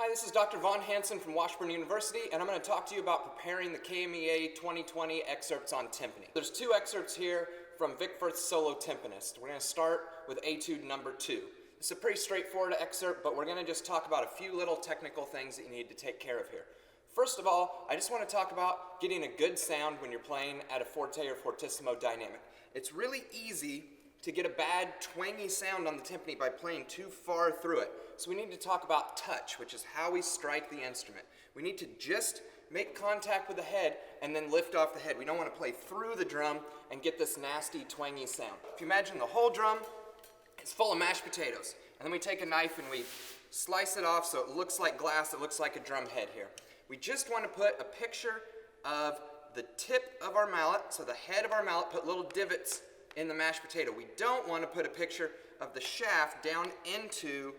Hi, this is Dr. Von Hansen from Washburn University, and I'm going to talk to you about preparing the KMEA 2020 excerpts on timpani. There's two excerpts here from Firth's solo Timpanist. We're going to start with Etude number 2. This is a pretty straightforward excerpt, but we're going to just talk about a few little technical things that you need to take care of here. First of all, I just want to talk about getting a good sound when you're playing at a forte or fortissimo dynamic. It's really easy to get a bad twangy sound on the timpani by playing too far through it. So we need to talk about touch, which is how we strike the instrument. We need to just make contact with the head and then lift off the head. We don't want to play through the drum and get this nasty twangy sound. If you imagine the whole drum is full of mashed potatoes, and then we take a knife and we slice it off so it looks like glass, it looks like a drum head here. We just want to put a picture of the tip of our mallet, so the head of our mallet, put little divots in the mashed potato. We don't want to put a picture of the shaft down into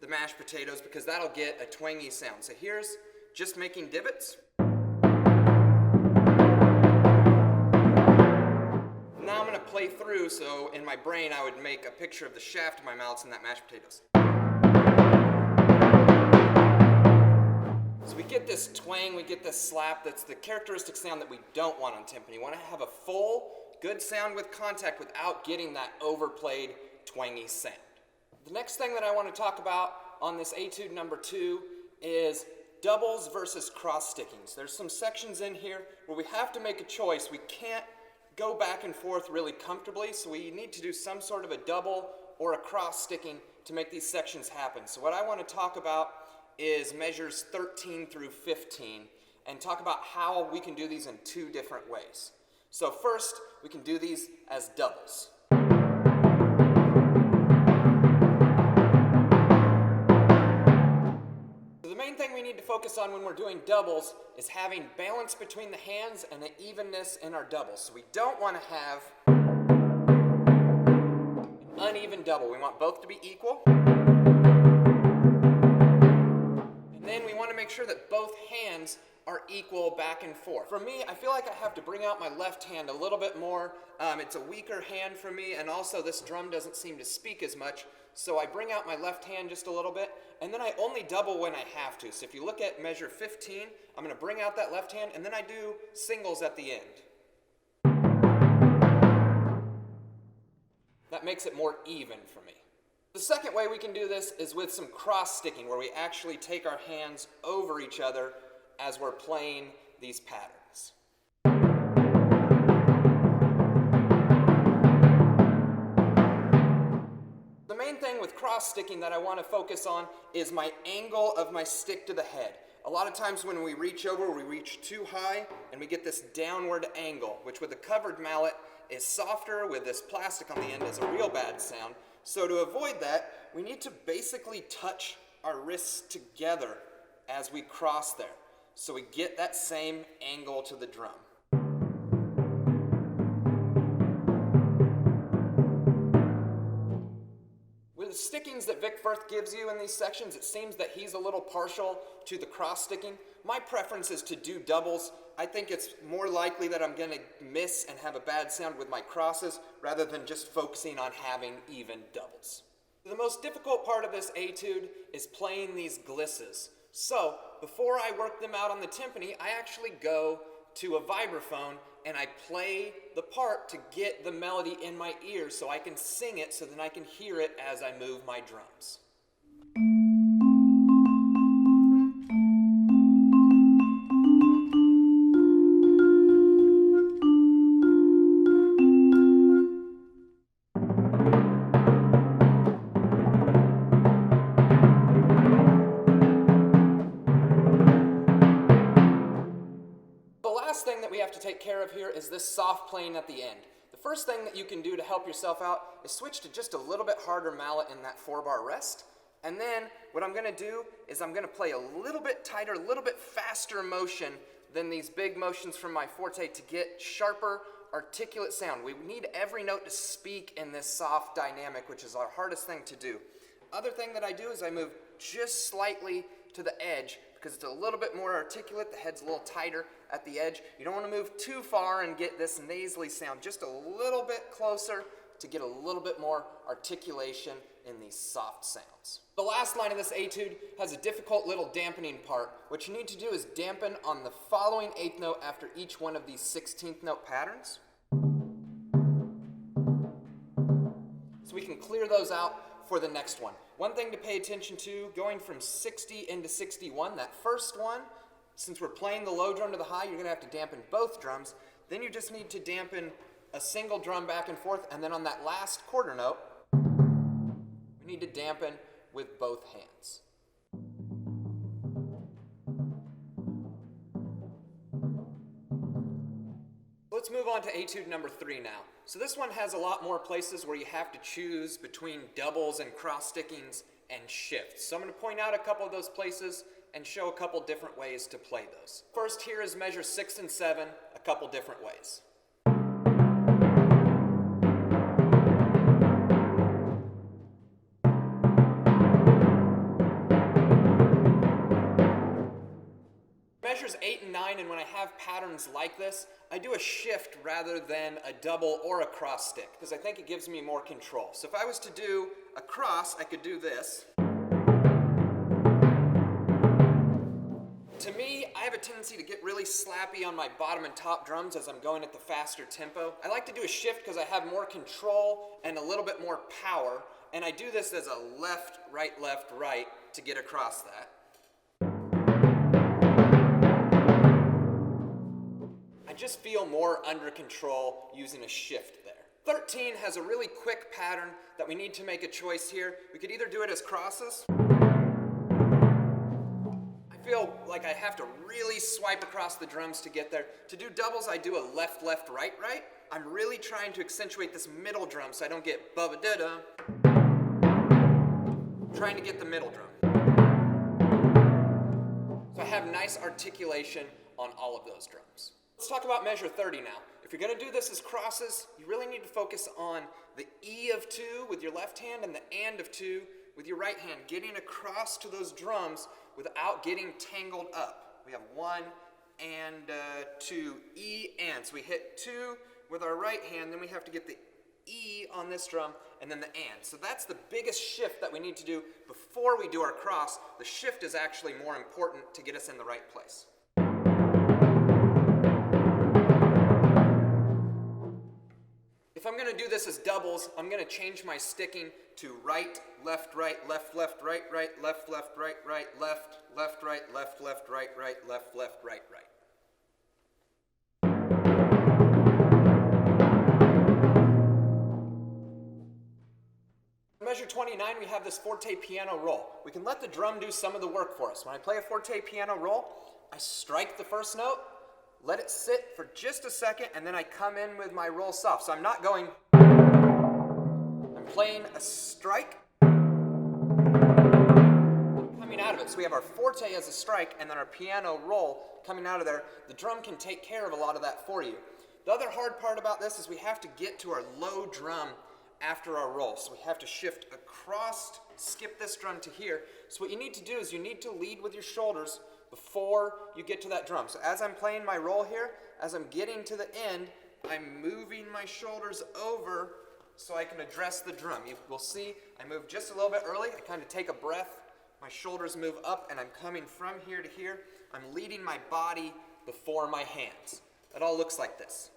the mashed potatoes because that'll get a twangy sound. So here's just making divots. Now I'm going to play through, so in my brain I would make a picture of the shaft of my mallets in that mashed potatoes. So we get this twang, we get this slap. That's the characteristic sound that we don't want on timpani. We want to have a full, good sound with contact without getting that overplayed, twangy sound. The next thing that I want to talk about on this Etude number 2 is doubles versus cross stickings. There's some sections in here where we have to make a choice. We can't go back and forth really comfortably, so we need to do some sort of a double or a cross sticking to make these sections happen. So what I want to talk about is measures 13 through 15 and talk about how we can do these in two different ways. So first, we can do these as doubles. So the main thing we need to focus on when we're doing doubles is having balance between the hands and an evenness in our doubles. So we don't want to have an uneven double. We want both to be equal. And then we want to make sure that both hands are equal back and forth. For me, I feel like I have to bring out my left hand a little bit more. It's a weaker hand for me, and also this drum doesn't seem to speak as much, so I bring out my left hand just a little bit, and then I only double when I have to. So if you look at measure 15, I'm going to bring out that left hand, and then I do singles at the end. That makes it more even for me. The second way we can do this is with some cross sticking, where we actually take our hands over each other as we're playing these patterns. The main thing with cross sticking that I want to focus on is my angle of my stick to the head. A lot of times when we reach over, we reach too high and we get this downward angle, which with a covered mallet is softer. With this plastic on the end is a real bad sound. So to avoid that, we need to basically touch our wrists together as we cross there, so we get that same angle to the drum. With the stickings that Firth gives you in these sections, it seems that he's a little partial to the cross sticking. My preference is to do doubles. I think it's more likely that I'm going to miss and have a bad sound with my crosses rather than just focusing on having even doubles. The most difficult part of this etude is playing these glisses. So, before I work them out on the timpani, I actually go to a vibraphone and I play the part to get the melody in my ears so I can sing it so then I can hear it as I move my drums. Thing that we have to take care of here is this soft playing at the end. The first thing that you can do to help yourself out is switch to just a little bit harder mallet in that 4-bar rest, and then what I'm going to do is I'm going to play a little bit tighter, a little bit faster motion than these big motions from my forte to get sharper, articulate sound. We need every note to speak in this soft dynamic, which is our hardest thing to do. Other thing that I do is I move just slightly to the edge because it's a little bit more articulate, the head's a little tighter at the edge. You don't want to move too far and get this nasally sound, just a little bit closer to get a little bit more articulation in these soft sounds. The last line of this etude has a difficult little dampening part. What you need to do is dampen on the following eighth note after each one of these 16th note patterns. So we can clear those out for the next one. One thing to pay attention to, going from 60 into 61, that first one, since we're playing the low drum to the high, you're going to have to dampen both drums. Then you just need to dampen a single drum back and forth, and then on that last quarter note, we need to dampen with both hands. Let's move on to etude number 3 now. So this one has a lot more places where you have to choose between doubles and cross stickings and shifts. So I'm going to point out a couple of those places and show a couple different ways to play those. First here is measure 6 and 7, a couple different ways. Measures 8 and 9, and when I have patterns like this, I do a shift rather than a double or a cross stick, because I think it gives me more control. So if I was to do a cross, I could do this. To me, I have a tendency to get really slappy on my bottom and top drums as I'm going at the faster tempo. I like to do a shift because I have more control and a little bit more power, and I do this as a left, right to get across that. I just feel more under control using a shift there. 13 has a really quick pattern that we need to make a choice here. We could either do it as crosses. I feel like I have to really swipe across the drums to get there. To do doubles, I do a left, right. I'm really trying to accentuate this middle drum so I don't get ba-ba-da-da. Trying to get the middle drum. So I have nice articulation on all of those drums. Let's talk about measure 30 now. If you're going to do this as crosses, you really need to focus on the E of 2 with your left hand and the and of 2 with your right hand, getting across to those drums without getting tangled up. We have 1 and 2, E and. So we hit 2 with our right hand, then we have to get the E on this drum, and then the and. So that's the biggest shift that we need to do before we do our cross. The shift is actually more important to get us in the right place. If I'm going to do this as doubles, I'm going to change my sticking to right, left, right, right, left, right, right, left, right, right. Measure 29, we have this forte piano roll. We can let the drum do some of the work for us. When I play a forte piano roll, I strike the first note, let it sit for just a second, and then I come in with my roll soft. So I'm not going, I'm playing a strike, coming out of it. So we have our forte as a strike, and then our piano roll coming out of there. The drum can take care of a lot of that for you. The other hard part about this is we have to get to our low drum after our roll. So we have to shift across, skip this drum to here. So what you need to do is you need to lead with your shoulders before you get to that drum. So as I'm playing my roll here, as I'm getting to the end, I'm moving my shoulders over so I can address the drum. You will see I move just a little bit early. I kind of take a breath. My shoulders move up and I'm coming from here to here. I'm leading my body before my hands. It all looks like this.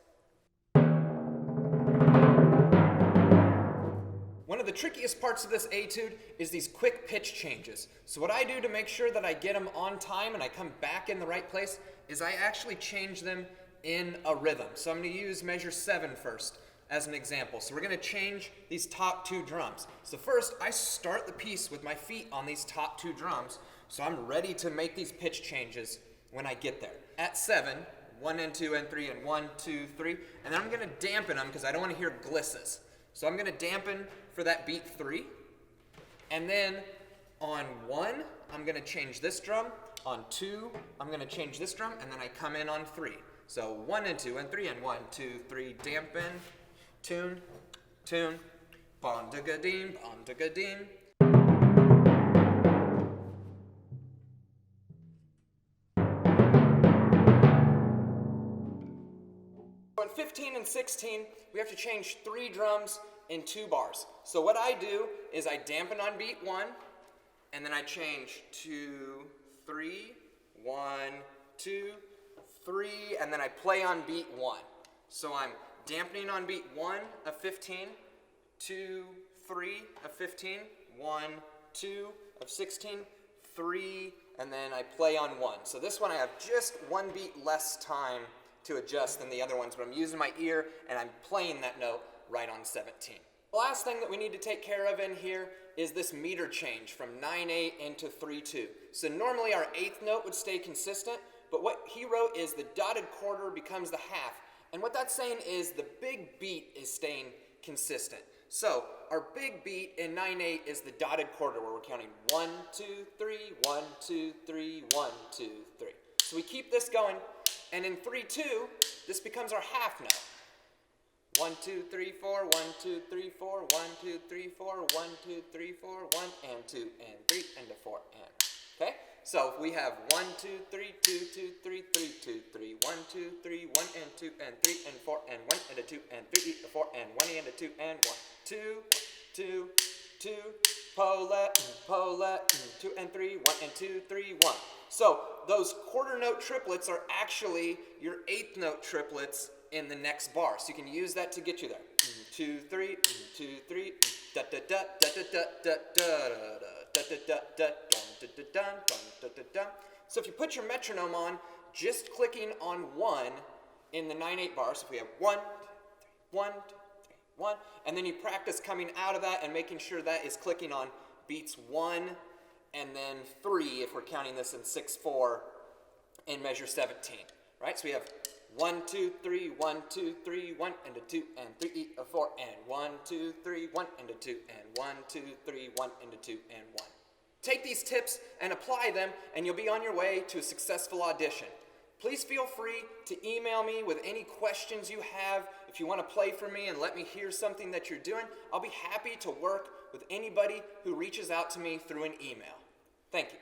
One of the trickiest parts of this etude is these quick pitch changes. So what I do to make sure that I get them on time and I come back in the right place is I actually change them in a rhythm. So I'm going to use measure 7 first as an example. So we're going to change these top 2 drums. So first, I start the piece with my feet on these top 2 drums, so I'm ready to make these pitch changes when I get there. At 7, 1 and 2 and 3 and 1, 2, 3, and then I'm going to dampen them because I don't want to hear glisses. So I'm going to dampen for that beat 3, and then on 1, I'm going to change this drum. On 2, I'm going to change this drum, and then I come in on 3. So 1 and 2 and 3 and 1, 2, 3, dampen, tune, tune, bon-da-ga-deem, bon-da-ga-deem. In 15 and 16, we have to change 3 drums in 2 bars. So what I do is I dampen on beat 1, and then I change 2, 3, 1, 2, 3, and then I play on beat 1. So I'm dampening on beat 1 of 15, 2, 3 of 15, 1, 2 of 16, 3, and then I play on 1. So this one I have just 1 beat less time to adjust than the other ones, but I'm using my ear and I'm playing that note right on 17. The last thing that we need to take care of in here is this meter change from 9/8 into 3/2. So normally our 8th note would stay consistent, but what he wrote is the dotted quarter becomes the half. And what that's saying is the big beat is staying consistent. So our big beat in 9/8 is the dotted quarter where we're counting 1, 2, 3, 1, 2, 3, 1, 2, 3. So we keep this going, and in 3/2, this becomes our half note. 1, 2, 3, 4, 1, 2, 3, 4, 1, 2, 3, 4, 1, 2, 3, 4, 1, and 2, and 3, and a 4, and. Okay? So we have 1, 2, 3, 2, 2, 3, 3, 2, 3, 1, 2, 3, 1, and 2, and 3, and 4, and 1, and a 2, and 3, a 4, and 1, and a 2, and 1. 2, 2, 2, Paulette, 2, and 3, 1, and 2, 3, 1. So those quarter note triplets are actually your 8th note triplets in the next bar. So you can use that to get you there. 2, 3, 2, 3, da da da da da da da da da da da da da. So if you put your metronome on, just clicking on 1 in the 9/8 bar. So if we have 1, 1, 1, and then you practice coming out of that and making sure that is clicking on beats 1 and then 3 if we're counting this in 6/4 in measure 17. Right? So we have 1, 2, 3, 1, 2, 3, 1, and a 2, and 3, a 4, and 1, 2, 3, 1, and a 2, and 1, 2, 3, 1, and a 2, and 1. Take these tips and apply them, and you'll be on your way to a successful audition. Please feel free to email me with any questions you have. If you want to play for me and let me hear something that you're doing, I'll be happy to work with anybody who reaches out to me through an email. Thank you.